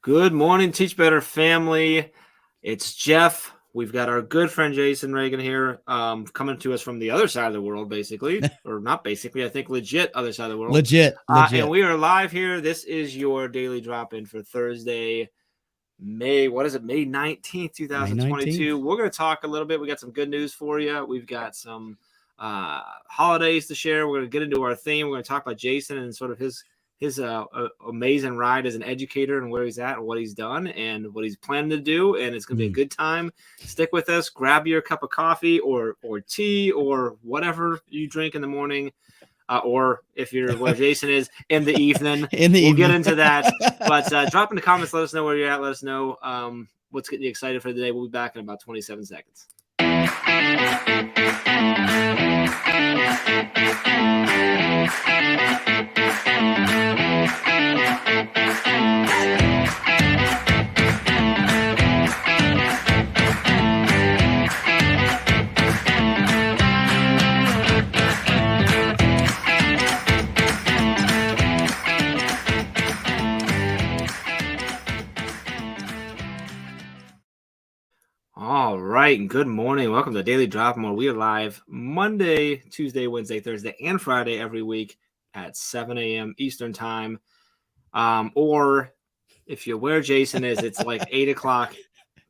Good morning, Teach Better family. It's Jeff. We've got our good friend Jason Reagin here, coming to us from the other side of the world, basically, or not basically, I think legit other side of the world. Legit. And we are live here. This is your daily drop-in for Thursday, May 19th, 2022. We're going to talk a little bit. We got some good news for you. We've got some holidays to share. We're going to get into our theme. We're going to talk about Jason and sort of his amazing ride as an educator and where he's at and what he's done and what he's planning to do. And it's going to be a good time. Stick with us. Grab your cup of coffee or tea or whatever you drink in the morning. Or if you're where Jason is in the evening, we'll get into that. But drop in the comments. Let us know where you're at. Let us know what's getting you excited for the day. We'll be back in about 27 seconds. All right, and good morning. Welcome to Daily Drop More. We are live Monday, Tuesday, Wednesday, Thursday, and Friday every week at 7 a.m. Eastern time. Or if you're where Jason is, it's like 8 o'clock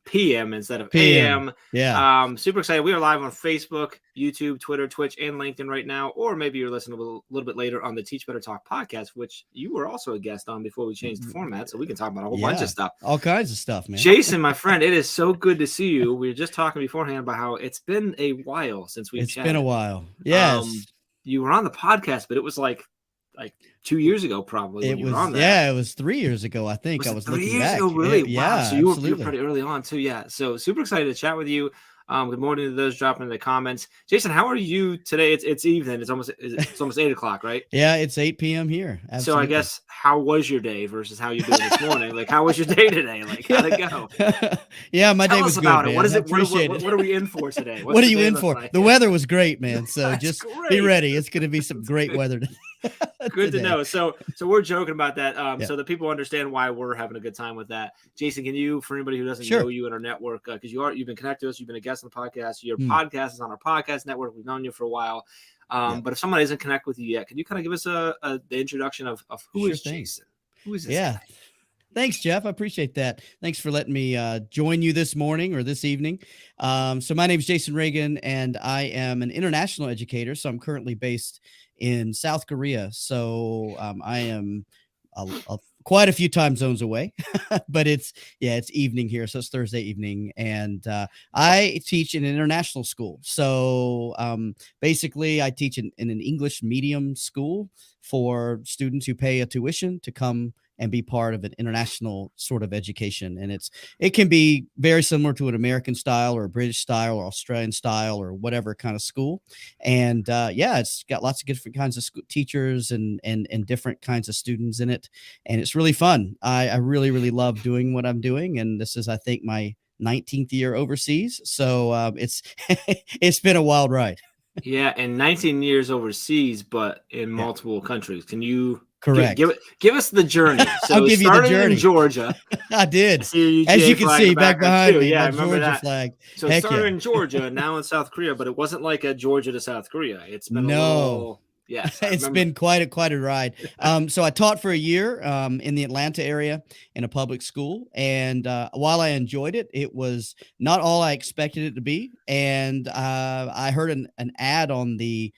p.m. instead of a.m. Yeah. Super excited. We are live on Facebook, YouTube, Twitter, Twitch, and LinkedIn right now. Or maybe you're listening a little bit later on the Teach Better Talk podcast, which you were also a guest on before we changed the format. So we can talk about a whole bunch of stuff. All kinds of stuff, man. Jason, my friend, it is so good to see you. We were just talking beforehand about how it's been a while since we've chatted. It's been a while. Yes. You were on the podcast, but it was like 2 years ago, probably. It was 3 years ago, I think. I was 3 years ago, really? Wow. So you were pretty early on too. Yeah. So super excited to chat with you. Good morning to those dropping in the comments. Jason, how are you today? It's evening. It's almost 8 o'clock, right? Yeah, it's 8 p.m. here. Absolutely. So I guess how was your day versus how you doing this morning? Like, how was your day today? Like, how'd it go? Yeah, my day was good. About man. What is it? What are we in for today? What are you in for? Like? The weather was great, man. So just be ready. It's going to be some great weather today. Good to know. So we're joking about that. So that people understand why we're having a good time with that. Jason, can you, for anybody who doesn't know you in our network, because you've been connected to us, you've been a guest on the podcast. Your podcast is on our podcast network. We've known you for a while. But if someone isn't connected with you yet, can you kind of give us the introduction of who is Jason? Who is this guy? Thanks, Jeff. I appreciate that. Thanks for letting me join you this morning or this evening. So my name is Jason Reagin, and I am an international educator. So I'm currently based in South Korea. So I am quite a few time zones away, but it's evening here. So it's Thursday evening, and I teach in an international school. So basically I teach in an English medium school for students who pay a tuition to come and be part of an international sort of education. And it can be very similar to an American style or a British style or Australian style or whatever kind of school. And it's got lots of different kinds of teachers and different kinds of students in it. And it's really fun. I really, really love doing what I'm doing. And this is, I think, my 19th year overseas. So it's been a wild ride. Yeah. And 19 years overseas, but in multiple countries. Can you... Correct. Give us the journey. So I'll give you the journey. In Georgia. I did. As you can see back behind me, yeah, I remember Georgia flag. So it started in Georgia, now in South Korea, but it wasn't like a Georgia to South Korea. It's been it's been quite a ride. So I taught for a year in the Atlanta area in a public school, and while I enjoyed it, it was not all I expected it to be. And I heard an ad on the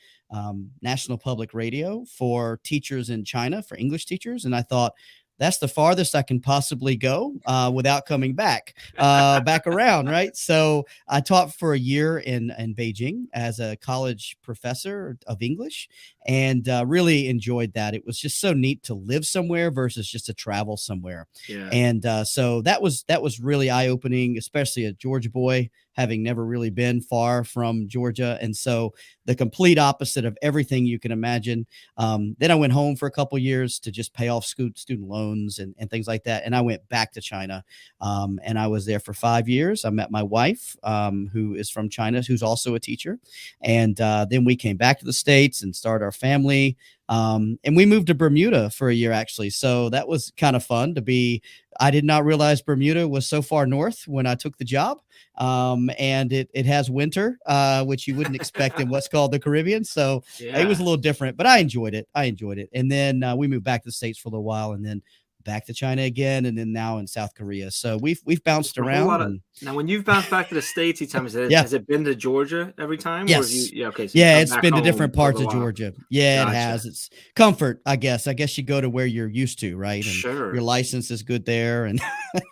National Public Radio for teachers in China, for English teachers. And I thought, that's the farthest I can possibly go without coming back around. Right. So I taught for a year in Beijing as a college professor of English, and really enjoyed that. It was just so neat to live somewhere versus just to travel somewhere. Yeah. And so that was really eye-opening, especially a Georgia boy, having never really been far from Georgia. And so the complete opposite of everything you can imagine. Then I went home for a couple of years to just pay off student loans and things like that. And I went back to China, and I was there for 5 years. I met my wife, who is from China, who's also a teacher. And then we came back to the States and started our family. And we moved to Bermuda for a year, actually. So that was kind of fun to be. I did not realize Bermuda was so far north when I took the job. And it has winter, which you wouldn't expect in what's called the Caribbean. So it was Yeah. a little different, but I enjoyed it. And then we moved back to the States for a little while, and then back to China again, and then now in South Korea. So we've bounced A whole lot around. of And now, when you've bounced back to the States each time, yeah, has it been to Georgia every time, or have you? yes. Yeah, okay, so you Yeah, come it's back been to home different for a parts little of while. Georgia. Yeah, it Gotcha. has. It's comfort, I guess. I guess you go to where you're used to, right? And your Sure. license is good there and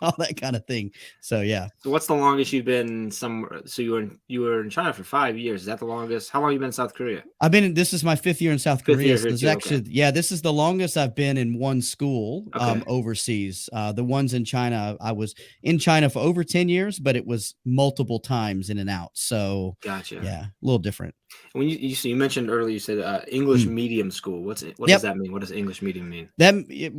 all that kind of thing. So yeah. So what's the longest you've been somewhere? So you were in China for 5 years. Is that the longest? How long you been in South Korea? This is my 5th year in South Fifth Korea. year So here this is too. Okay. actually, yeah, this is the longest I've been in one school Okay. overseas. The ones in China, I was in China for over 10 years, but it was multiple times in and out. So Gotcha. yeah, a little different. When you mentioned earlier, you said English Mm. medium school. What does Yep. that mean? What does English medium mean?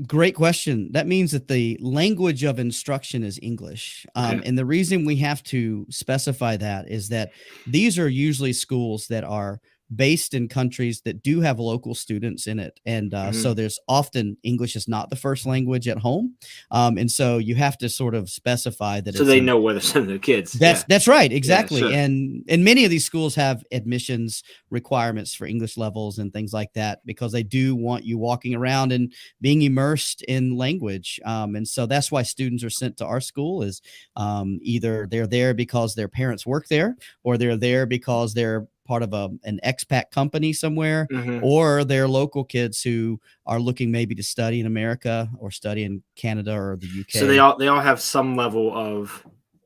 Great question. That means that the language of instruction is English. Okay. And the reason we have to specify that is that these are usually schools that are based in countries that do have local students in it. And Hmm. so there's often English is not the first language at home. And so you have to sort of specify that So it's they an know where they're sending their kids. that's Yeah. that's right, Yeah. exactly. Sure. And many of these schools have admissions requirements for English levels and things like that because they do want you walking around and being immersed in language. And so that's why students are sent to our school is either they're there because their parents work there, or they're there because they're part of an expat company somewhere, Hmm. or they're local kids who are looking maybe to study in America or study in Canada or the So UK. they all have some level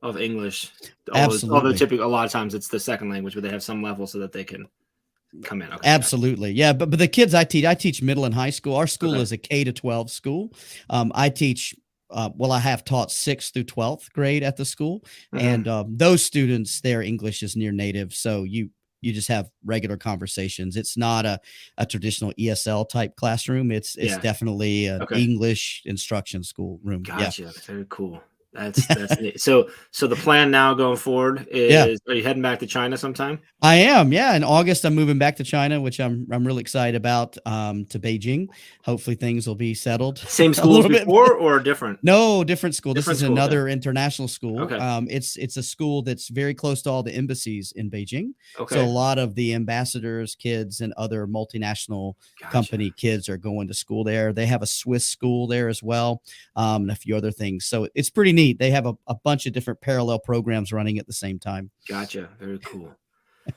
of English. Although Absolutely. typically a lot of times it's the second language, but they have some level so that they can come in. Okay, gotcha. Absolutely. Yeah. But the kids I teach middle and high school. Our school Okay. is a K to 12 school. I teach, well, I have taught 6th through 12th grade at the school. Hmm. And those students, their English is near native. So you just have regular conversations. It's not a traditional ESL type classroom. It's Yeah. definitely an Okay. English instruction school room. Yeah. Gotcha. Very cool. That's neat. So the plan now going forward Yeah. is, are you heading back to China sometime? I am, yeah. In August, I'm moving back to China, which I'm really excited about. To Beijing. Hopefully, things will be settled Same a schools little bit. before or different? No, different school. This Different is school. Okay. another international school. Okay. It's a school that's very close to all the embassies in Beijing. So a Okay. lot of the ambassadors' kids and other multinational Gotcha. company kids are going to school there. They have a Swiss school there as well, and a few other things. So it's pretty neat. They have a bunch of different parallel programs running at the same time. Gotcha. Very cool.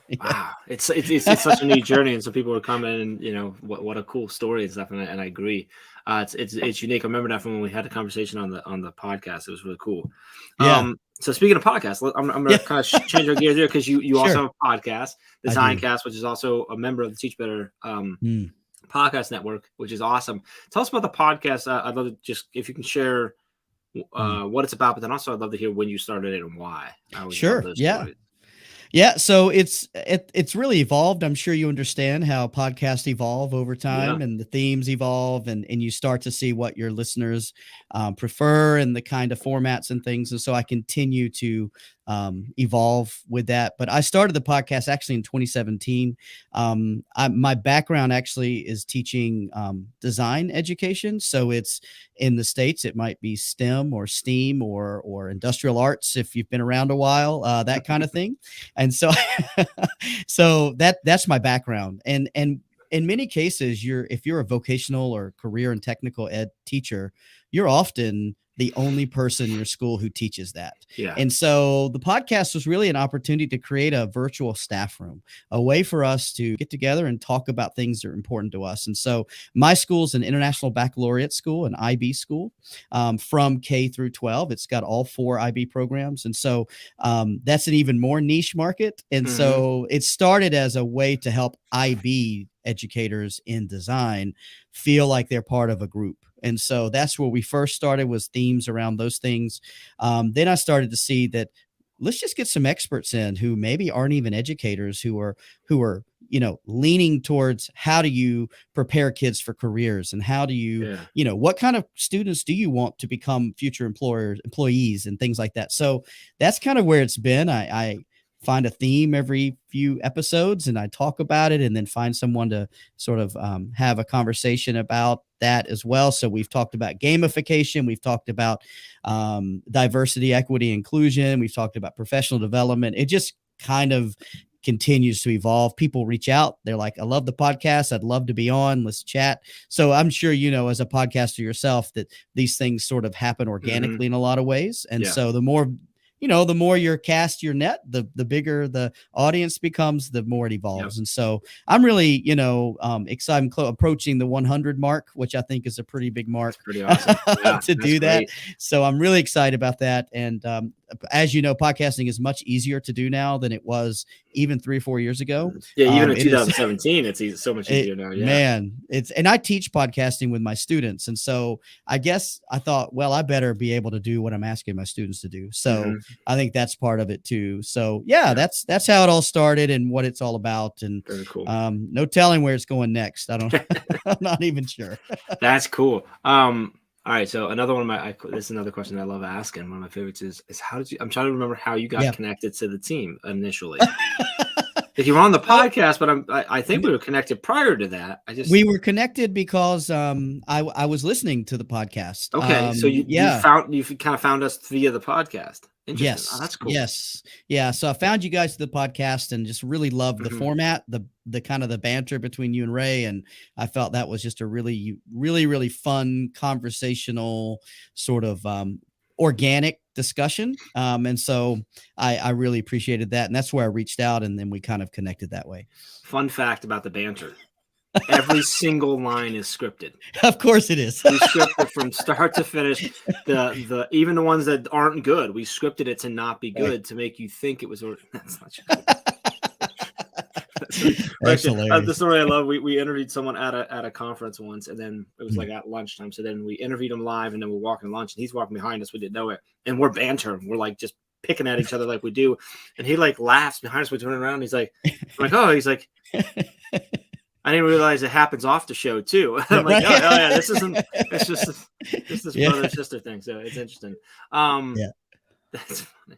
Yeah. Wow, it's such a neat journey, and so people are coming, and what a cool story and stuff, and I agree. It's unique. I remember that from when we had a conversation on the podcast. It was really cool. Yeah. So speaking of podcasts, I'm going Yeah. to kind of change our gears here because you also Sure. have a podcast, the I do. Designcast, which is also a member of the Teach Better Mm. podcast network, which is awesome. Tell us about the podcast. I'd love to just if you can share what it's about, but then also I'd love to hear when you started it and why. I always love Sure. those Yeah. stories. Yeah, so it's really evolved. I'm sure you understand how podcasts evolve over Yeah. time and the themes evolve, and you start to see what your listeners prefer and the kind of formats and things. And so I continue to evolve with that. But I started the podcast actually in 2017. My background actually is teaching design education. So it's in the States, it might be STEM or STEAM or industrial arts if you've been around a while, that kind of thing. And so so that's my background. And in many cases, if you're a vocational or career and technical ed teacher, you're often the only person in your school who teaches that. Yeah. And so the podcast was really an opportunity to create a virtual staff room, a way for us to get together and talk about things that are important to us. And so my school is an international baccalaureate school, an IB school, from K through 12. It's got all 4 IB programs. And so that's an even more niche market. And Mhm. so it started as a way to help IB educators in design feel like they're part of a group. And so that's where we first started, was themes around those things. Then I started to see that let's just get some experts in who maybe aren't even educators, who are leaning towards how do you prepare kids for careers, and how do you Yeah. what kind of students do you want to become future employees and things like that. So that's kind of where it's been. I find a theme every few episodes and I talk about it, and then find someone to sort of have a conversation about that as well. So we've talked about gamification, we've talked about diversity, equity, inclusion, we've talked about professional development. It just kind of continues to evolve. People reach out, they're like, I love the podcast, I'd love to be on, let's chat. So I'm sure, you know, as a podcaster yourself, that these things sort of happen organically in a lot of ways. And so the more, you know, the more you cast your net, the bigger the audience becomes, the more it evolves. And so I'm really, you know, excited, approaching the 100 mark, which I think is a pretty big mark. Pretty awesome. To do that. So I'm really excited about that. And as you know, podcasting is much easier to do now than it was even 3 or 4 years ago. Yeah, even in 2017, it's so much easier now. Yeah, man, and I teach podcasting with my students, and so I guess I thought, well, I better be able to do what I'm asking my students to do. So I think that's part of it too. So yeah, that's how it all started and what it's all about. And very cool. No telling where it's going next. I don't. I'm not even sure. That's cool. All right, so another one of this is another question I love asking. One of my favorites is how did you? I'm trying to remember how you got connected to the team initially. If you were on the podcast, but I think we were connected prior to that. We were connected because I was listening to the podcast. Okay, so you kind of found us via the podcast. Interesting. Yes. Oh, that's cool. Yes. Yeah. So I found you guys to the podcast and just really loved the format, the kind of the banter between you and Ray. And I felt that was just a really, really, really fun conversational sort of organic discussion. And so I really appreciated that. And that's where I reached out, and then we kind of connected that way. Fun fact about the banter. Every single line is scripted. Of course it is. We scripted from start to finish. The even the ones that aren't good, we scripted it to not be good, to make you think it was. That's not true. Actually, the story I love. We interviewed someone at a conference once, and then it was like at lunchtime. So then we interviewed him live, and then we're walking lunch, and he's walking behind us. We didn't know it, and we're bantering. We're like just picking at each other like we do, and he like laughs behind us. We turn around, and he's like, he's like. I didn't realize it happens off the show too. I'm like, oh yeah, this isn't. It's just this brother sister thing. So it's interesting. That's funny.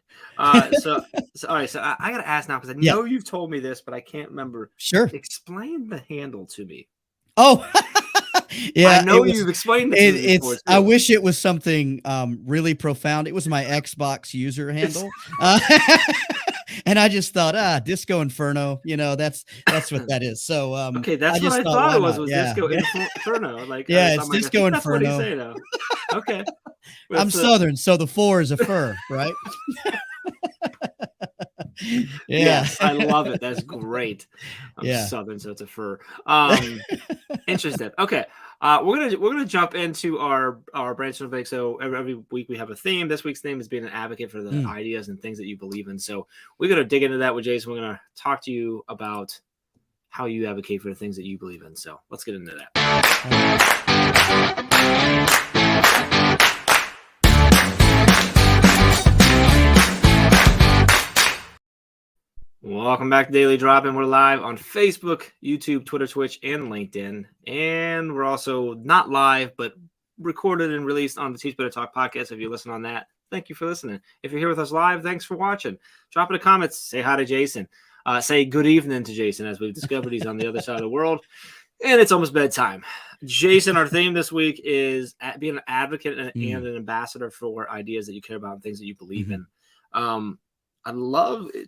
So all right. So I gotta ask now, because I know you've told me this, but I can't remember. Sure. Explain the handle to me. Oh, yeah. I know you've explained it to me before, I wish it was something really profound. It was my Xbox user handle. And I just thought, Disco Inferno, you know, that's what that is. So, okay, that's what I thought it was Disco Inferno. Like, it's Disco Inferno. That's what he say, okay. I'm Southern, so the 4 is a fur, right? Yes, I love it. That's great. I'm Southern, so it's a fur. Interesting. Okay. We're gonna jump into our branch of things. So every week we have a theme. This week's theme is being an advocate for the ideas and things that you believe in. So we're gonna dig into that with Jason. We're gonna talk to you about how you advocate for the things that you believe in. So let's get into that. Welcome back to Daily Drop-In. We're live on Facebook, YouTube, Twitter, Twitch, and LinkedIn. And we're also not live, but recorded and released on the Teach Better Talk podcast. If you listen on that, thank you for listening. If you're here with us live, thanks for watching. Drop in the comments. Say hi to Jason. Say good evening to Jason, as we've discovered he's on the other side of the world. And it's almost bedtime. Jason, our theme this week is being an advocate and an ambassador for ideas that you care about and things that you believe in.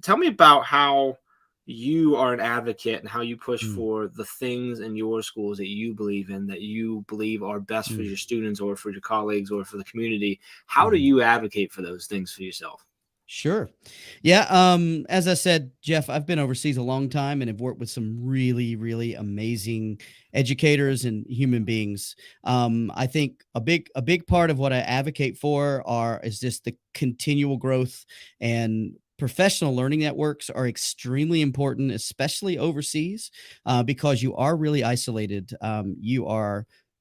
Tell me about how you are an advocate and how you push for the things in your schools that you believe in, that you believe are best for your students or for your colleagues or for the community. How do you advocate for those things for yourself? Sure. Yeah. As I said, Jeff, I've been overseas a long time and have worked with some really, really amazing educators and human beings. I think a big part of what I advocate for is just the continual growth, and professional learning networks are extremely important, especially overseas, because you are really isolated.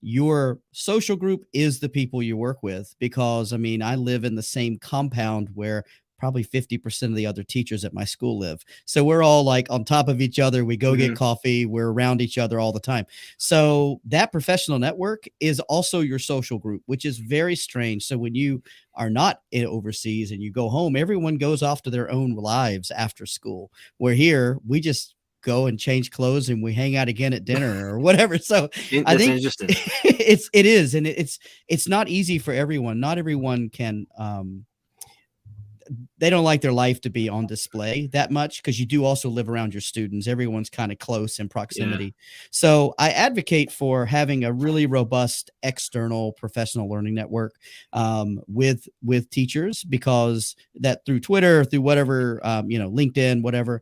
Your social group is the people you work with, because I mean, I live in the same compound where probably 50% of the other teachers at my school live. So we're all like on top of each other. We go get coffee. We're around each other all the time. So that professional network is also your social group, which is very strange. So when you are not overseas and you go home, everyone goes off to their own lives after school. Where here, we just go and change clothes and we hang out again at dinner or whatever. So I think interesting. it is. And it's not easy for everyone. Not everyone can, they don't like their life to be on display that much, because you do also live around your students. Everyone's kind of close in proximity. Yeah. So I advocate for having a really robust external professional learning network with teachers, because that through Twitter, through whatever, LinkedIn, whatever,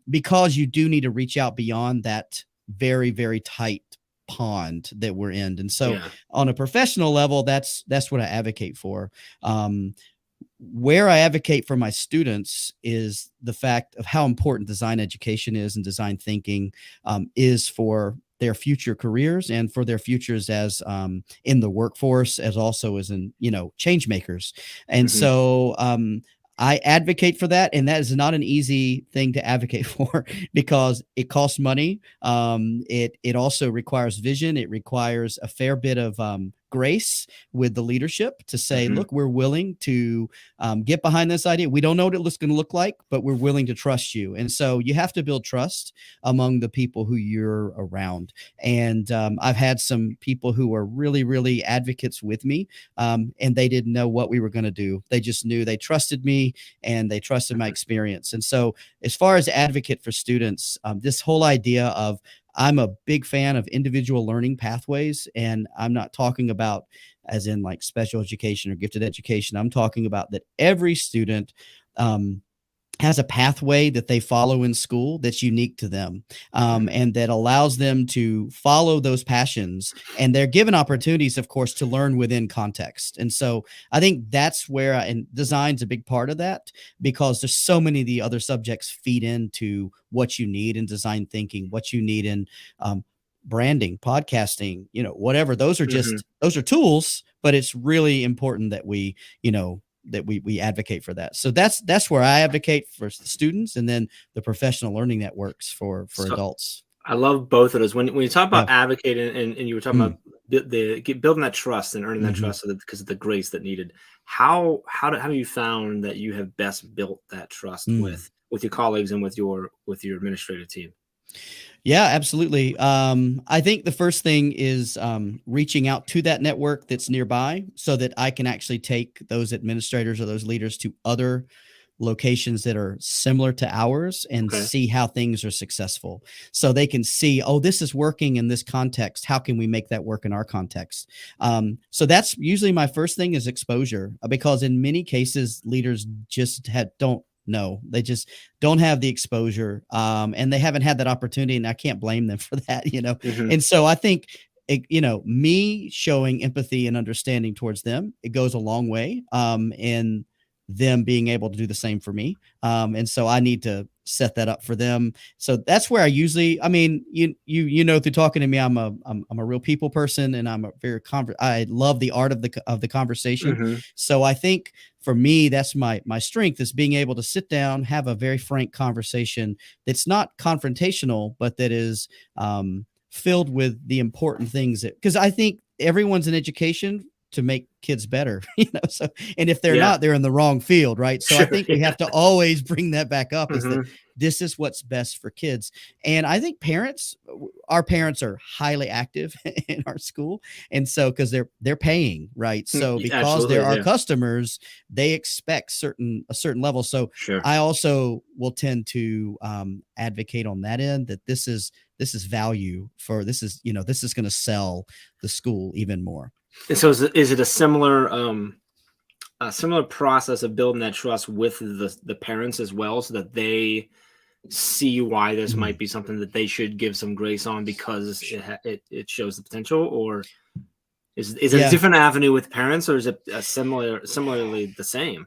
because you do need to reach out beyond that very, very tight pond that we're in. And so on a professional level, that's what I advocate for. Where I advocate for my students is the fact of how important design education is, and design thinking is for their future careers and for their futures as in the workforce, as also as in, change makers. And so I advocate for that. And that is not an easy thing to advocate for, because it costs money. It also requires vision. It requires a fair bit of grace with the leadership to say, look, we're willing to get behind this idea. We don't know what it's going to look like, but we're willing to trust you. And so you have to build trust among the people who you're around. And I've had some people who are really, really advocates with me, and they didn't know what we were going to do. They just knew they trusted me and they trusted my experience. And so as far as advocate for students, this whole idea of, I'm a big fan of individual learning pathways. And I'm not talking about as in like special education or gifted education. I'm talking about that every student has a pathway that they follow in school that's unique to them, and that allows them to follow those passions. And they're given opportunities, of course, to learn within context. And so I think that's where, and design's a big part of that, because there's so many of the other subjects feed into what you need in design thinking, what you need in branding, podcasting, whatever. Those are just, those are tools, but it's really important that we advocate for that. So that's where I advocate for the students, and then the professional learning networks for adults. I love both of those. When you talk about advocating, and you were talking about building that trust and earning that trust because of the grace that needed. How have you found that you have best built that trust with your colleagues and with your administrative team? Yeah, absolutely. I think the first thing is reaching out to that network that's nearby, so that I can actually take those administrators or those leaders to other locations that are similar to ours and see how things are successful. So they can see, oh, this is working in this context. How can we make that work in our context? So that's usually my first thing, is exposure, because in many cases, leaders just don't know. They just don't have the exposure, and they haven't had that opportunity, and I can't blame them for that, And so I think, me showing empathy and understanding towards them, it goes a long way in them being able to do the same for me. And so I need to set that up for them. So that's where I usually, through talking to me, I'm a real people person, and I'm a very I love the art of the conversation. So I think for me, that's my strength, is being able to sit down, have a very frank conversation that's not confrontational, but that is filled with the important things because I think everyone's in education to make kids better, so, and if they're not, they're in the wrong field. Right. So I think we have to always bring that back up, is that this is what's best for kids. And I think our parents are highly active in our school. And so, cause they're paying, right. So because they're our customers, they expect a certain level. So I also will tend to advocate on that end, that this is value for, this is going to sell the school even more. And so is it a similar process of building that trust with the parents as well, so that they see why this might be something that they should give some grace on because it shows the potential? Or is it a different avenue with parents, or is it similarly the same?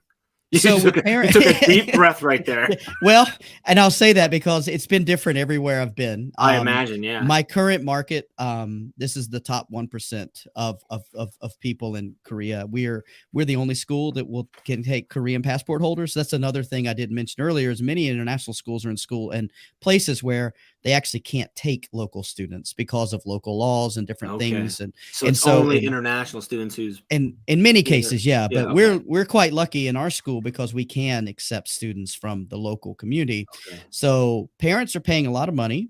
So you took a deep breath right there. Well, and I'll say that because it's been different everywhere I've been. I imagine, yeah. My current market, this is the top 1% of people in Korea. We're the only school that can take Korean passport holders. That's another thing I didn't mention earlier. Is many international schools are in school and places where they actually can't take local students because of local laws and different things. And so it's only international students who's in many cases, yeah. But okay. we're quite lucky in our school because we can accept students from the local community. Okay. So parents are paying a lot of money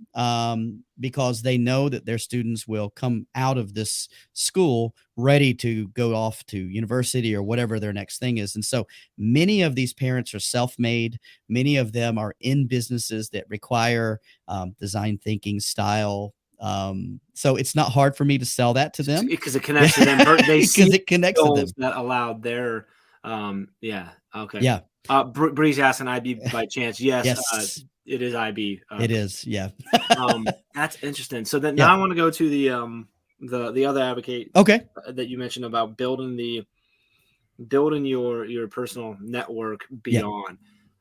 because they know that their students will come out of this school ready to go off to university or whatever their next thing is. And so many of these parents are self-made. Many of them are in businesses that require design thinking style. So it's not hard for me to sell that to them because it connects to them. They see because it connects to them. That allowed their yeah. Okay. Yeah. Bree's asking IB by chance. Yes, yes. It is IB. It is. Yeah. That's interesting. So then now I want to go to the other advocate. Okay. That you mentioned about building your personal network beyond.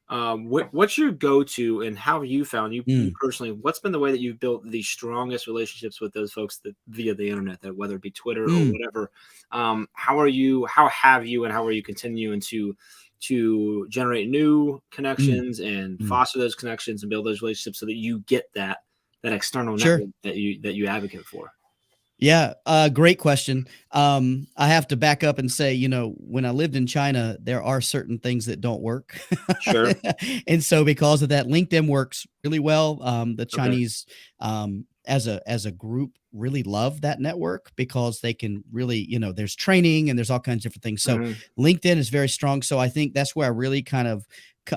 What's your go-to, and how have you found you personally? What's been the way that you've built the strongest relationships with those folks via the internet, that whether it be Twitter or whatever? How have you, and how are you continuing to generate new connections and foster those connections and build those relationships so that you get that external network that you advocate for? Yeah, great question. I have to back up and say, when I lived in China, there are certain things that don't work. Sure. And so because of that, LinkedIn works really well. The Chinese, as a group, really love that network because they can really, there's training and there's all kinds of different things. So LinkedIn is very strong. So I think that's where I really kind of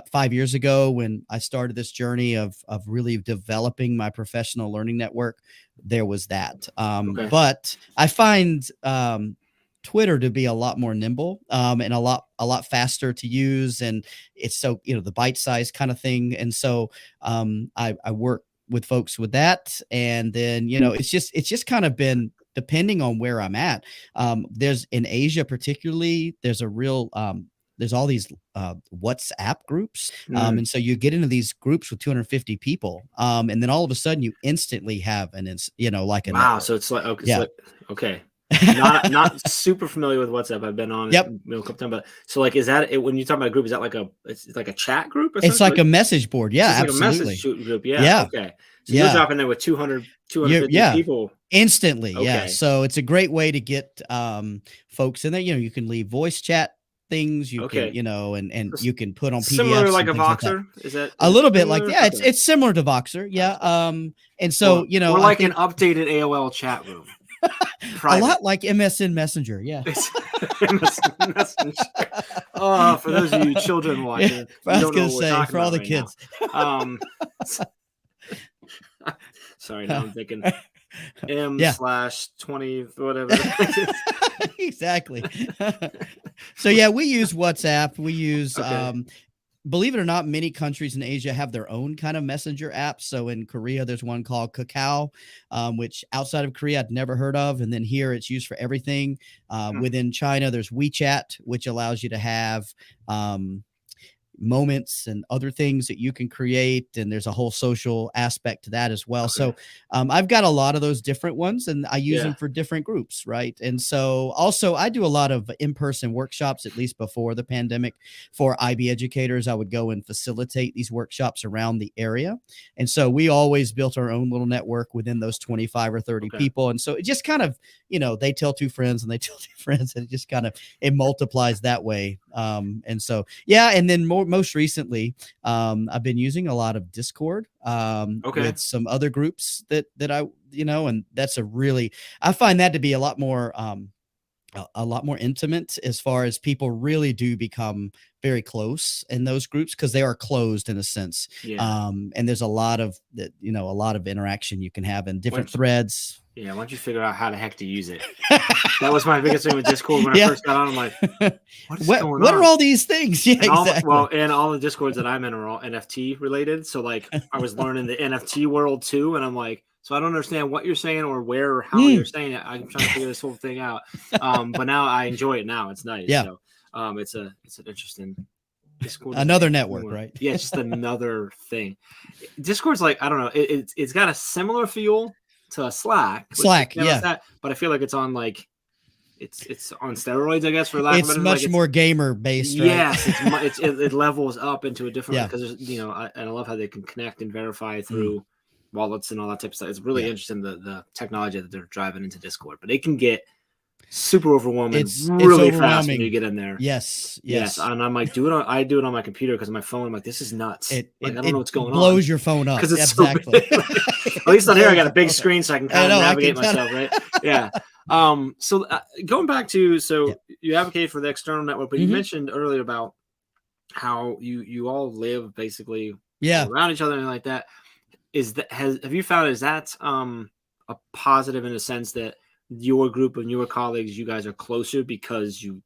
5 years ago, when I started this journey of really developing my professional learning network, there was that. But I find Twitter to be a lot more nimble and a lot faster to use, and it's so the bite-sized kind of thing. And so I work with folks with that, and then it's just kind of been depending on where I'm at. There's in Asia particularly, there's a real there's all these WhatsApp groups. And so you get into these groups with 250 people. And then all of a sudden you instantly have a wow. Network. So it's like, okay. Yeah. Okay. Not super familiar with WhatsApp. I've been on it a couple times, but so like, is that it, when you talk about a group, is that it's like a chat group? It's like a message board. Yeah, absolutely. Like a message group. Yeah. Okay. So you're dropping there with 250 people instantly. Okay. Yeah. So it's a great way to get folks in there. You can leave voice chat things you can and you can put on PDFs, similar like a Voxer. Is that a little bit like it's similar to Voxer. And so we're like an updated AOL chat room. A lot like MSN Messenger. MSN Messenger. Oh, for those of you children watching, I was gonna say for all the kids. Sorry, now I'm thinking M/20 whatever. Exactly. So we use WhatsApp. We use believe it or not, many countries in Asia have their own kind of messenger apps. So in Korea, there's one called Kakao, which outside of Korea, I'd never heard of. And then here it's used for everything. Within China, there's WeChat, which allows you to have moments and other things that you can create, and there's a whole social aspect to that as well. So I've got a lot of those different ones, and I use them for different groups, right? And so also I do a lot of in-person workshops, at least before the pandemic, for IB educators. I would go and facilitate these workshops around the area, and so we always built our own little network within those 25 or 30 people. And so it just kind of, they tell two friends and they tell two friends, and it just kind of, it multiplies that way. And so and then most recently, I've been using a lot of Discord with some other groups that I, and that's I find that to be a lot more intimate, as far as people really do become very close in those groups because they are closed in a sense. And there's a lot of interaction you can have in different threads. Yeah, why don't you figure out how the heck to use it? That was my biggest thing with Discord when I first got on. I'm like, what are all these things? Yeah, exactly. And all the Discords that I'm in are all NFT related. So like I was learning the NFT world too, and I'm like, so I don't understand what you're saying or where or how you're saying it. I'm trying to figure this whole thing out. But now I enjoy it now. It's nice. Yeah. So it's an interesting Discord another network, right? Yeah, it's just another thing. Discord's like, I don't know, it's got a similar feel to Slack. Slack, yeah. That, but I feel like it's on like it's on steroids, I guess, for lack of a better. It's much more gamer based, right? Yes, it levels up into a different, Yeah. because and I love how they can connect and verify through wallets and all that type of stuff. It's really interesting, the technology that they're driving into Discord, but it can get super overwhelming really fast when you get in there. Yes. And I'm like, I do it on my computer because my phone, I'm like, this is nuts. I don't know what's going on. Blows your phone up because it's exactly. So big. At least on here, I got a big screen so I can kind of navigate myself, right? Yeah. So going back to, you advocate for the external network, but you mentioned earlier about how you all live basically around each other and like that. Have you found, is that a positive in a sense that your group and your colleagues, you guys are closer because you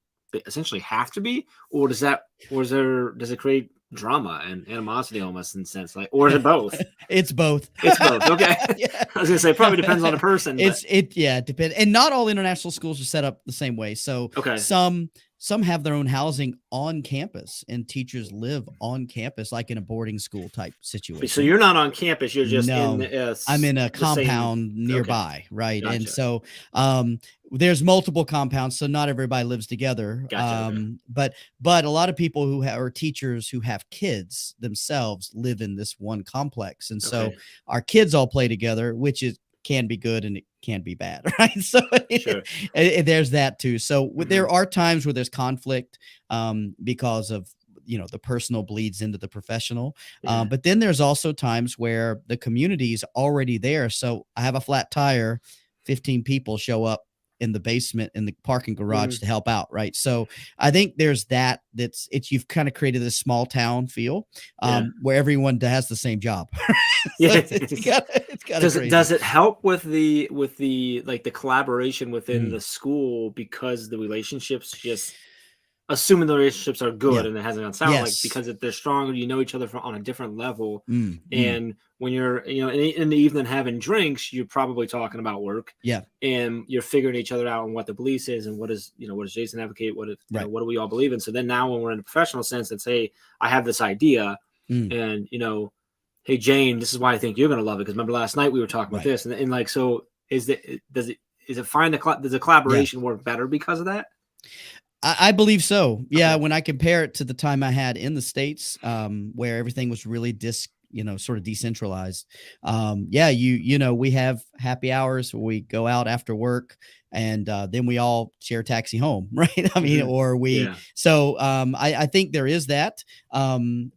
essentially have to be, or does it create drama and animosity almost in a sense, like, or is it both? It's both. It's both. Okay. I was gonna say, probably depends on the person. It depends. And not all international schools are set up the same way. So some have their own housing on campus and teachers live on campus, like in a boarding school type situation. So you're not on campus. You're just I'm in a compound nearby. Right. Gotcha. And so, there's multiple compounds, so not everybody lives together. Gotcha. But a lot of people who are teachers who have kids themselves live in this one complex. And so our kids all play together, which can be good and it can be bad, right? So there's that too. So there are times where there's conflict because of, the personal bleeds into the professional. But then there's also times where the community is already there. So I have a flat tire, 15 people show up in the basement in the parking garage to help out, right? So I think there's you've kind of created this small town feel where everyone has the same job. Does it help with the like the collaboration within the school, because the relationships, just assuming the relationships are good and it hasn't gone sour, like, because if they're stronger, each other on a different level. And when you're, in the evening having drinks, you're probably talking about work. Yeah. And you're figuring each other out on what the beliefs is and what does Jason advocate? What do we all believe in? So then now when we're in a professional sense, it's, hey, I have this idea and, hey, Jane, this is why I think you're going to love it. Because remember last night we were talking about this and like, so does the collaboration work better because of that? I believe so. Yeah. Okay. When I compare it to the time I had in the States, where everything was really sort of decentralized. We have happy hours where we go out after work and then we all share a taxi home. Right. I mean, I think there is that.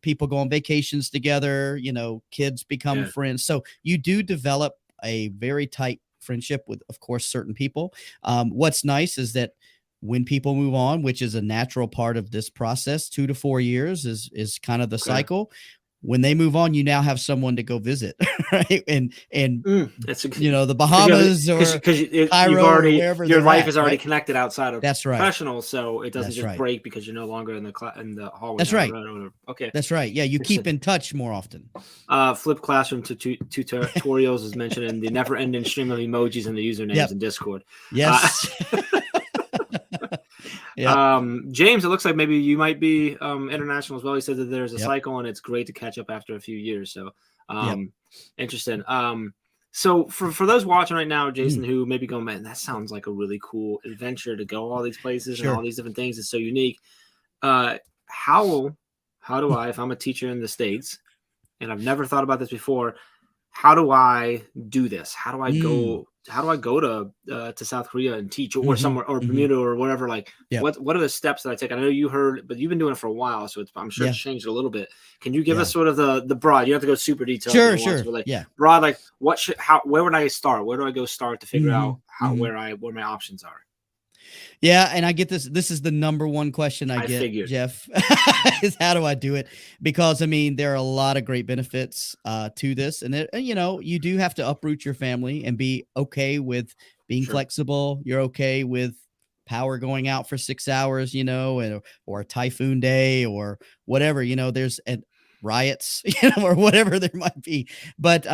People go on vacations together, kids become friends. So you do develop a very tight friendship with, of course, certain people. What's nice is that when people move on, which is a natural part of this process, 2 to 4 years is kind of the cycle. When they move on, you now have someone to go visit, right? And that's the Bahamas because Cairo or wherever your life is already connected outside of that's right. professional, so it doesn't just break because you're no longer in the hallway. That's right. Okay, that's right. Yeah, you keep in touch more often. Flip classroom tutorials is mentioned in the never-ending stream of emojis and the usernames in Discord. Yes. James, it looks like maybe you might be international as well. He said that there's a cycle and it's great to catch up after a few years. So interesting. So for those watching right now, Jason, who may be going, man, that sounds like a really cool adventure to go all these places and all these different things. It's so unique. How do I, if I'm a teacher in the States and I've never thought about this before, how do I do this? How do I go? How do I go to South Korea and teach, or somewhere, or Bermuda, or whatever? Like, what are the steps that I take? I know you heard, but you've been doing it for a while, so I'm sure it's changed a little bit. Can you give us sort of the broad? You have to go super detailed. Sure. But like broad, like where would I start? Where do I go start to figure out where my options are? Yeah, and I get this. This is the number one question I get, figured. Jeff, is how do I do it? Because, I mean, there are a lot of great benefits to this. And, you do have to uproot your family and be okay with being flexible. You're okay with power going out for 6 hours, or a typhoon day or whatever, there's riots, or whatever there might be. But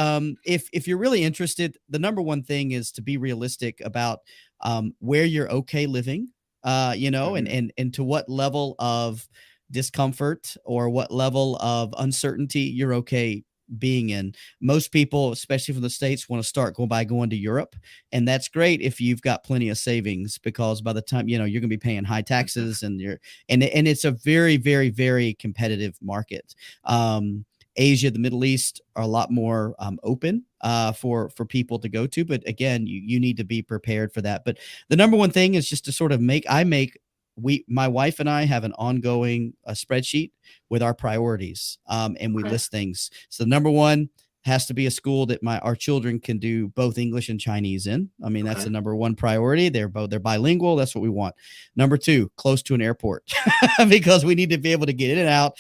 if you're really interested, the number one thing is to be realistic about where you're okay living, and to what level of discomfort or what level of uncertainty you're okay being in. Most people, especially from the States, want to start going to Europe. And that's great if you've got plenty of savings, because by the time, you're going to be paying high taxes, and it's a very, very, very competitive market. Asia, the Middle East are a lot more open for people to go to. But again, you need to be prepared for that. But the number one thing is just to sort of my wife and I have an ongoing spreadsheet with our priorities, and we list things. So number one has to be a school that our children can do both English and Chinese in. I mean, that's the number one priority. They're bilingual. That's what we want. Number two, close to an airport, because we need to be able to get in and out.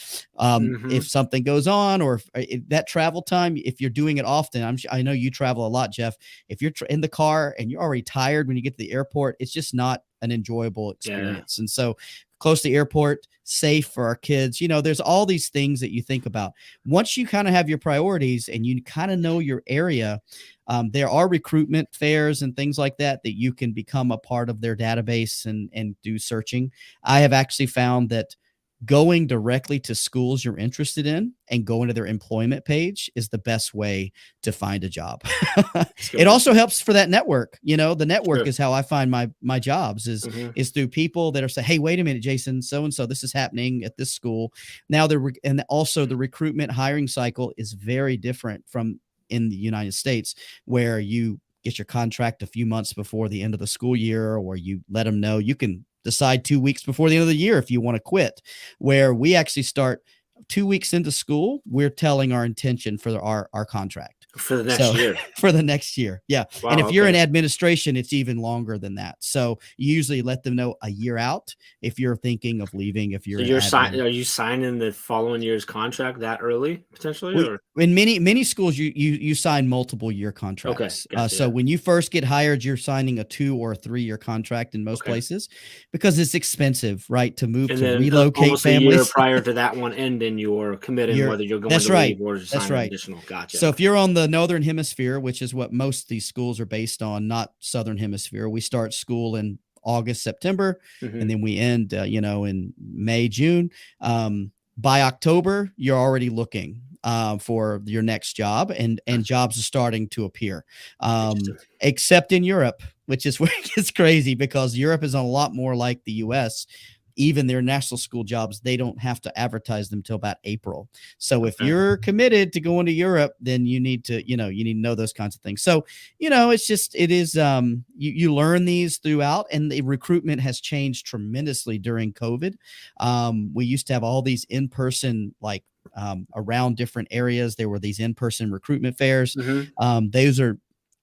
If something goes on, or if that travel time, if you're doing it often, I know you travel a lot, Jeff. If you're in the car and you're already tired when you get to the airport, it's just not an enjoyable experience. And so close to the airport, safe for our kids. There's all these things that you think about. Once you kind of have your priorities and you kind of know your area, there are recruitment fairs and things like that you can become a part of their database and do searching. I have actually found that going directly to schools you're interested in and going to their employment page is the best way to find a job. It also helps for that network. The network is how I find my jobs is through people that are saying, hey, wait a minute, Jason, so-and-so, this is happening at this school. Now and also the recruitment hiring cycle is very different from in the United States, where you get your contract a few months before the end of the school year, or you let them know. You can decide 2 weeks before the end of the year if you want to quit, where we actually start 2 weeks into school. We're telling our intention for our contract for the next year. For the next year. Yeah. Wow, and if you're in administration, it's even longer than that. So you usually let them know a year out if you're thinking of leaving. If you're are you signing the following year's contract that early potentially? Or in many schools, you sign multiple year contracts. Okay, gotcha, so when you first get hired, you're signing a 2 or 3 year contract in most places, because it's expensive, right, to move, to relocate almost families. A year prior to that one ending, you're committing whether you're going to leave or signing additional. Gotcha. So if you're on the Northern Hemisphere, which is what most of these schools are based on, not Southern Hemisphere, we start school in August, September, and then we end, in May, June. By October, you're already looking for your next job, and jobs are starting to appear, except in Europe, which is where it gets crazy, because Europe is a lot more like the US. Even their national school jobs, they don't have to advertise them till about April. So if you're committed to going to Europe, then you need to know those kinds of things. So, you learn these throughout, and the recruitment has changed tremendously during COVID. We used to have all these in-person, around different areas. There were these in-person recruitment fairs.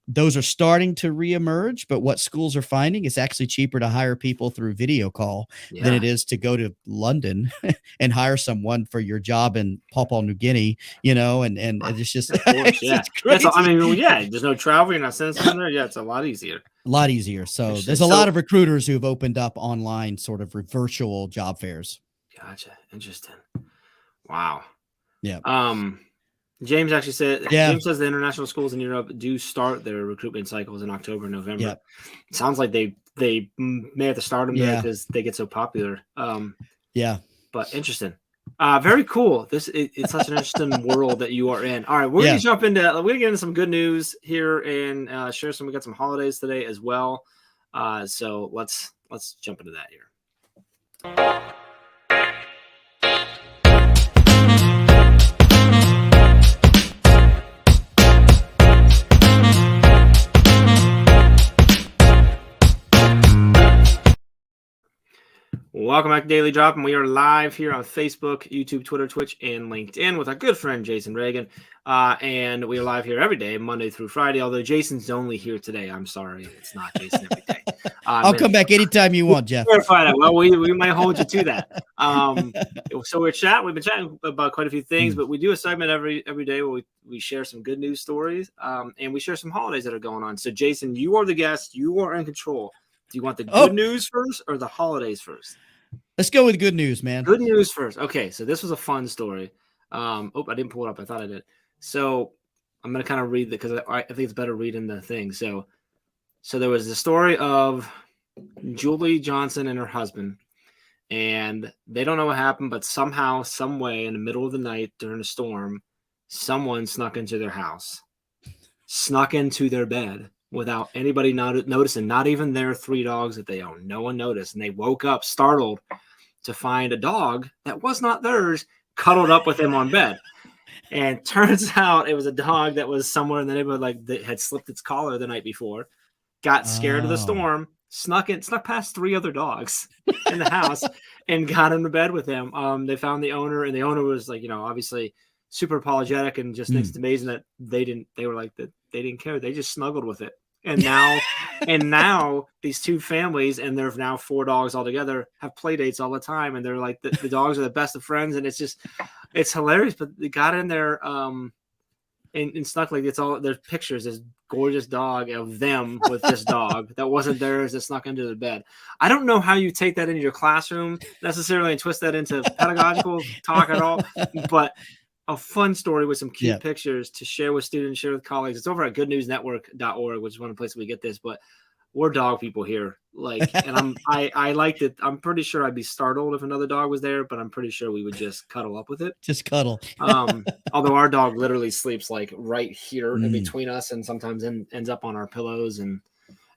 Those are starting to reemerge, but what schools are finding is actually cheaper to hire people through video call than it is to go to London and hire someone for your job in Papua New Guinea, and it's just, it's crazy. There's no travel. You're not sending someone there. Yeah, it's a lot easier. So there's a lot of recruiters who've opened up online sort of virtual job fairs. Gotcha. Interesting. Wow. Yeah. James actually said, James says the international schools in Europe do start their recruitment cycles in October, November. Yep. It sounds like they may have to start them there because they get so popular. But interesting. Very cool. It's such an interesting world that you are in. All right, we're gonna get into some good news here and share some. We got some holidays today as well. So let's jump into that here. Welcome back to Daily Drop, and we are live here on Facebook, YouTube, Twitter, Twitch, and LinkedIn with our good friend Jason Reagin. And we are live here every day, Monday through Friday, although Jason's only here today. I'm sorry, it's not Jason every day. I'll come back anytime you want, Jeff. Verify that. Well, we might hold you to that. So we've been chatting about quite a few things, but we do a segment every day where we share some good news stories, and we share some holidays that are going on. So Jason, you are the guest. You are in control. Do you want the good news first or the holidays first? Let's go with good news, man. Good news first. Okay, so this was a fun story. I didn't pull it up. I thought I did. So I'm going to kind of read it because I think it's better reading the thing. So there was the story of Julie Johnson and her husband. and they don't know what happened, but somehow, some way, in the middle of the night during a storm, someone snuck into their house, snuck into their bed without anybody noticing, not even their 3 dogs that they own. No one noticed, and they woke up startled to find a dog that was not theirs cuddled up with them on bed. And turns out it was a dog that was somewhere in the neighborhood, like that had slipped its collar the night before, got scared of the storm, snuck past 3 other dogs in the house and got into bed with him. They found the owner, and the owner was like, obviously super apologetic and just thinks it's amazing that they didn't care. They just snuggled with it. And now these 2 families, and there are now 4 dogs altogether, have play dates all the time. And they're like, the dogs are the best of friends. And it's hilarious, but they got in there, and snuck, like, there's pictures, this gorgeous dog of them with this dog that wasn't theirs that snuck into the bed. I don't know how you take that into your classroom necessarily and twist that into pedagogical talk at all, but a fun story with some cute pictures to share with students, share with colleagues. It's over at goodnewsnetwork.org, which is one of the places we get this, but we're dog people here. And I liked it. I'm pretty sure I'd be startled if another dog was there, but I'm pretty sure we would just cuddle up with it. Just cuddle. Although our dog literally sleeps like right here in between us, and sometimes ends up on our pillows and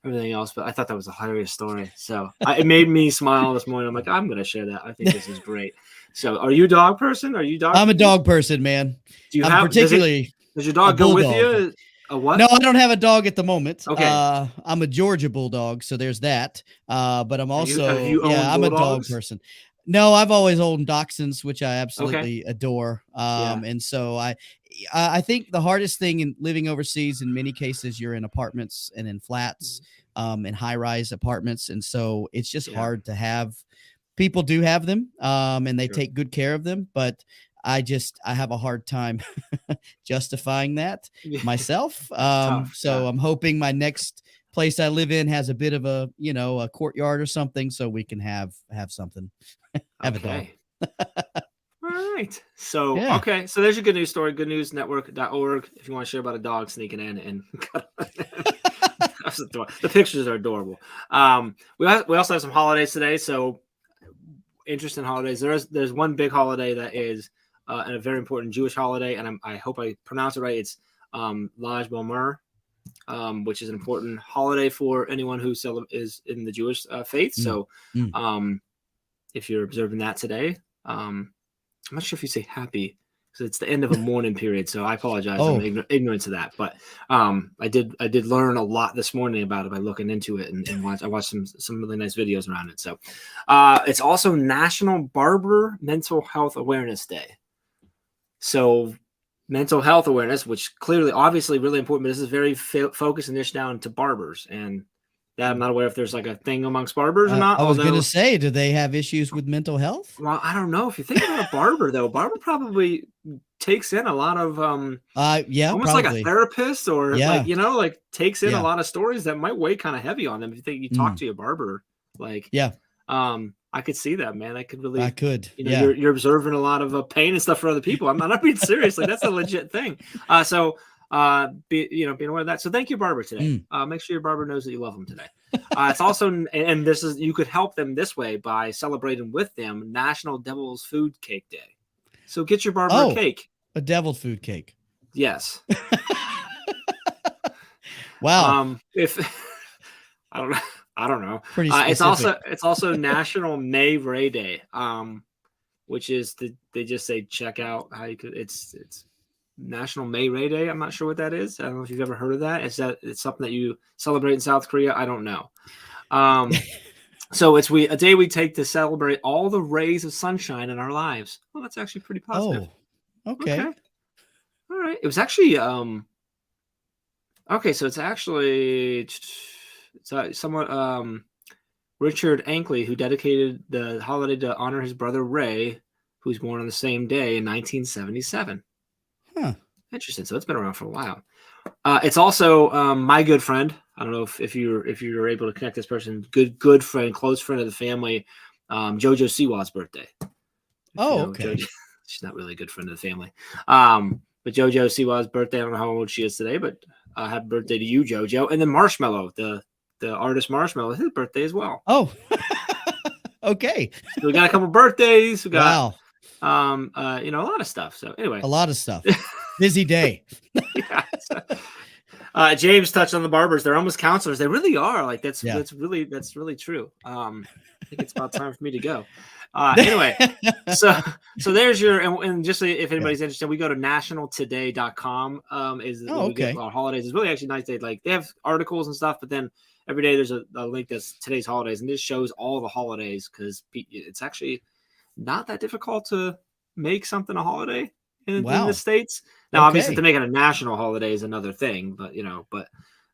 everything else. But I thought that was a hilarious story. So it made me smile this morning. I'm like, I'm going to share that. I think this is great. So are you a dog person? I'm a dog person, man. Do you does your dog go with you? A what? No, I don't have a dog at the moment. Okay. I'm a Georgia Bulldog, so there's that. But I'm also I'm a dog person. No, I've always owned Dachshunds, which I absolutely adore. And so I think the hardest thing in living overseas, in many cases, you're in apartments and in flats, in high-rise apartments, and so it's just hard to have. People do have them, and they take good care of them, but I have a hard time justifying that myself. So I'm hoping my next place I live in has a bit of a courtyard or something, so we can have something, have a dog. All right. So so there's your good news story. Goodnewsnetwork.org. If you want to share about a dog sneaking in and the pictures are adorable. We also have some holidays today, so interesting holidays. There's one big holiday that is a very important Jewish holiday, and I hope I pronounce it right. It's Lag BaOmer, which is an important holiday for anyone who is in the Jewish faith. So if you're observing that today, I'm not sure if you say happy, because it's the end of a mourning period. So I apologize for ignorance of that. But I did learn a lot this morning about it by looking into it and I watched some really nice videos around it. So it's also National Barber Mental Health Awareness Day. So mental health awareness, which clearly, obviously really important, but this is very focused and niche down to barbers. And that I'm not aware if there's like a thing amongst barbers or not. I was going to say, do they have issues with mental health? Well, I don't know. If you think about a barber, though, barber probably takes in a lot of almost probably like a therapist, or takes in a lot of stories that might weigh kind of heavy on them. If you think you talk to your barber, I could see that, man. You're observing a lot of pain and stuff for other people. I'm not being serious. Like, that's a legit thing. Being aware of that. So thank you, barber, today. Make sure your barber knows that you love them today. It's also, and this is, you could help them this way by celebrating with them National Devil's Food Cake Day. So get your barber a cake. A deviled food cake. Yes. Wow. I don't know. Pretty specific. It's also National May Ray Day, which is they just say check out how you could. It's National May Ray Day. I'm not sure what that is. I don't know if you've ever heard of that. It's something that you celebrate in South Korea? I don't know. So it's a day we take to celebrate all the rays of sunshine in our lives. Well, that's actually pretty positive. Oh, okay. All right. It was actually okay. So it's actually someone Richard Ankley, who dedicated the holiday to honor his brother Ray, who was born on the same day in 1977. Huh. Interesting. So it's been around for a while. It's also my good friend. I don't know if you're able to connect this person. Good friend, close friend of the family. JoJo Siwa's birthday. Okay. JoJo, she's not really a good friend of the family. But JoJo Siwa's birthday. I don't know how old she is today, but happy birthday to you, JoJo. And then Marshmello, the artist Marshmello, his birthday as well. Oh. Okay. So we got a couple birthdays. We got Wow. a lot of stuff. So anyway, A lot of stuff. Busy day. yeah. So, James touched on the barbers. They're almost counselors. They really are. Like that's really true. I think it's about time for me to go. Anyway, so there's your and just so if anybody's interested, we go to nationaltoday.com. Is where we get our holidays. It's really actually nice. They have articles and stuff, but then every day there's a link that's today's holidays, and this shows all the holidays because it's actually not that difficult to make something a holiday in the States. Now, obviously, to make it a national holiday is another thing, but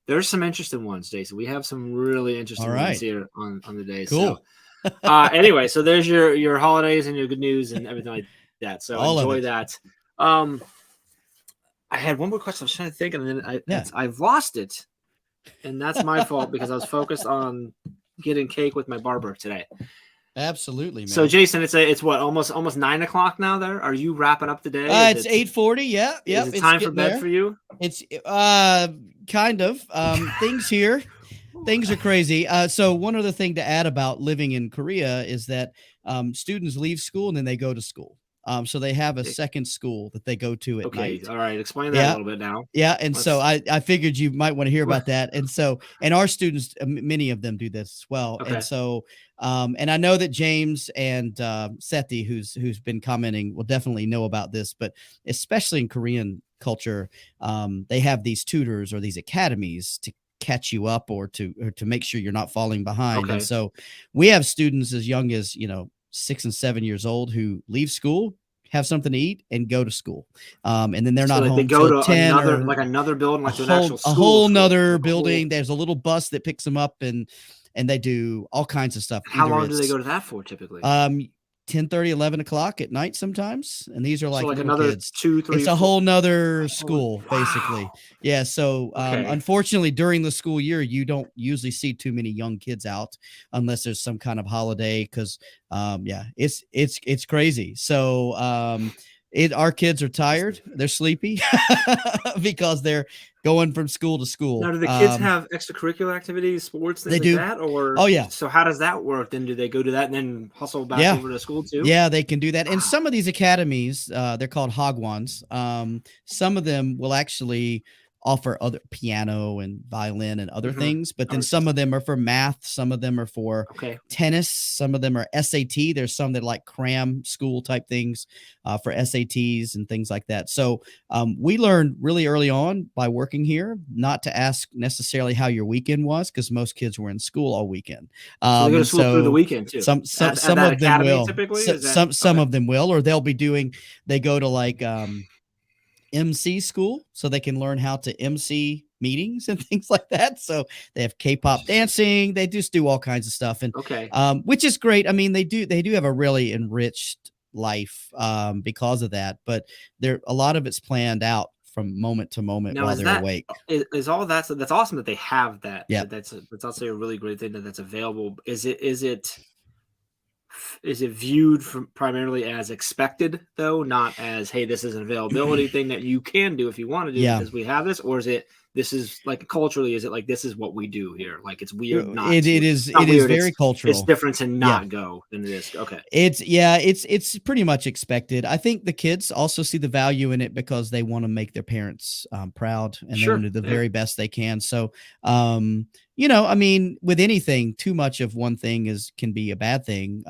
there's some interesting ones, Jason. We have some really interesting ones here on the day. Cool. So, anyway, so there's your holidays and your good news and everything like that. So enjoy that. I had one more question. I was trying to think, and then I've lost it, and that's my fault because I was focused on getting cake with my barber today. Absolutely, man. So Jason, it's what almost 9 o'clock now. There, are you wrapping up the day? It's 8:40. Yeah, Is it time for bed for you? It's kind of things are crazy. So one other thing to add about living in Korea is that students leave school and then they go to school. So they have a second school that they go to at night. All right. Explain that a little bit now. Yeah. And so I figured you might want to hear about that. And our students, many of them do this as well. Okay. And so, and I know that James and Sethi, who's been commenting, will definitely know about this, but especially in Korean culture, they have these tutors or these academies to catch you up or to make sure you're not falling behind. Okay. And so we have students as young as, 6 and 7 years old who leave school, have something to eat, and go to school. And then they're not home. They go to 10 another building, like a whole nother building. There's a little bus that picks them up, and they do all kinds of stuff. How long do they go to that for typically? 10:30, 11 o'clock at night sometimes. And these are like another kids. 2, 3. It's a whole nother school, basically. Yeah. So unfortunately, during the school year, you don't usually see too many young kids out unless there's some kind of holiday. Because it's crazy. So our kids are tired. They're sleepy because they're going from school to school. Now, do the kids have extracurricular activities, sports, things like that? Or so how does that work? Then do they go to that and then hustle back over to school too? Yeah, they can do that. And some of these academies, they're called Hagwons. Some of them will actually offer other piano and violin and other things, but then some of them are for math, some of them are for tennis, some of them are SAT. There's some that like cram school type things for SATs and things like that. So we learned really early on by working here not to ask necessarily how your weekend was, because most kids were in school all weekend. So they go to school through the weekend too. Some of them will. Some of them will, or they go to like MC school so they can learn how to MC meetings and things like that. So they have K-pop dancing. They just do all kinds of stuff. And which is great. I mean, they do have a really enriched life because of that, but a lot of it's planned out from moment to moment while they're awake. Is all that's awesome that they have that. Yeah. That's also a really great thing that's available. Is it viewed primarily as expected though, not as, hey, this is an availability thing that you can do if you want to do because we have this, or this is like culturally, is it like this is what we do here? Like it's weird not it is very cultural. It's different to not go than it is. Okay. It's pretty much expected. I think the kids also see the value in it because they want to make their parents proud and they want to do the very best they can. So I mean, with anything, too much of one thing can be a bad thing.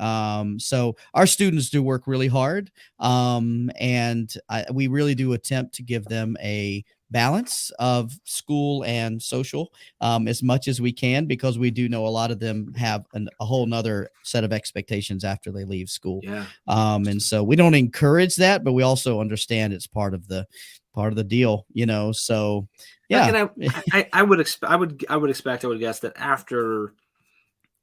So our students do work really hard. And we really do attempt to give them a balance of school and social as much as we can, because we do know a lot of them have a whole nother set of expectations after they leave school. Yeah. And so we don't encourage that, but we also understand it's part of the deal, so yeah. I would guess that after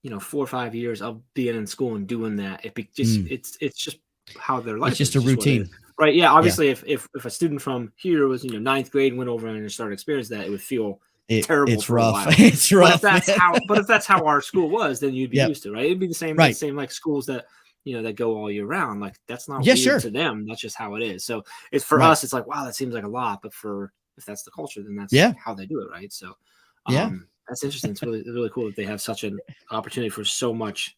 4 or 5 years of being in school and doing that, it's just how their life. It's just a routine, right? Yeah. Obviously, if a student from here was ninth grade and went over and started experiencing that, it would feel terrible. It's rough. It's rough. But if that's how our school was, then you'd be used to, right? It'd be the same, same like schools that that go all year round. Like that's not weird to them. That's just how it is. So it's for us. It's like, wow, that seems like a lot, but if that's the culture, then that's how they do it, right? So that's interesting. It's really cool that they have such an opportunity for so much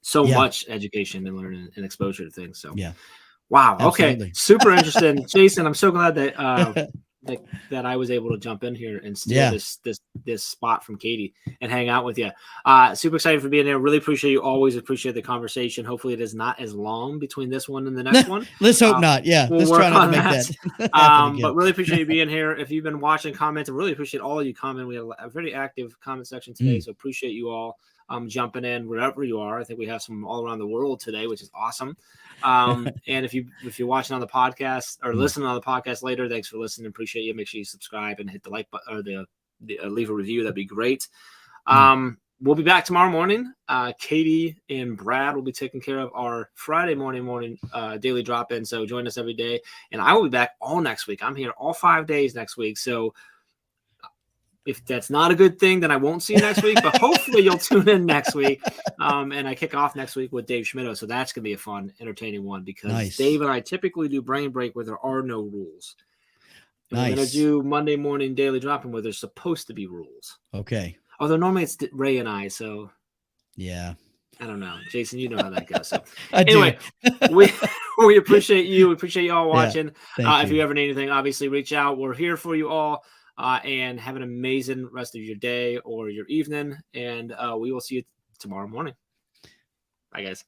so much education and learning and exposure to things. So yeah. Wow. Absolutely. Okay. Super interesting. Jason, I'm so glad that that I was able to jump in here and steal this spot from Katie and hang out with you. Super excited for being there. Really appreciate you. Always appreciate the conversation. Hopefully it is not as long between this one and the next one. Let's hope not. Yeah. We'll let's work try not on to make that. that. But really appreciate you being here. If you've been watching, comments, I really appreciate all of you comment. We had a very active comment section today. So appreciate you all jumping in wherever you are. I think we have some all around the world today, which is awesome. And if you're watching on the podcast or listening on the podcast later, thanks for listening. Appreciate you. Make sure you subscribe and hit the like button or the leave a review. That'd be great. We'll be back tomorrow morning. Katie and Brad will be taking care of our Friday morning daily drop-in. So join us every day. And I will be back all next week. I'm here all 5 days next week. So if that's not a good thing, then I won't see you next week. But hopefully you'll tune in next week. And I kick off next week with Dave Schmitto. So that's going to be a fun, entertaining one because Dave and I typically do Brain Break where there are no rules. And we're going to do Monday morning daily drop-in where there's supposed to be rules. Okay. Although normally it's Ray and I, so yeah, I don't know. Jason, you know how that goes. So anyway, we appreciate you. We appreciate you all watching. If you ever need anything, obviously reach out. We're here for you all. And have an amazing rest of your day or your evening. And we will see you tomorrow morning. Bye, guys.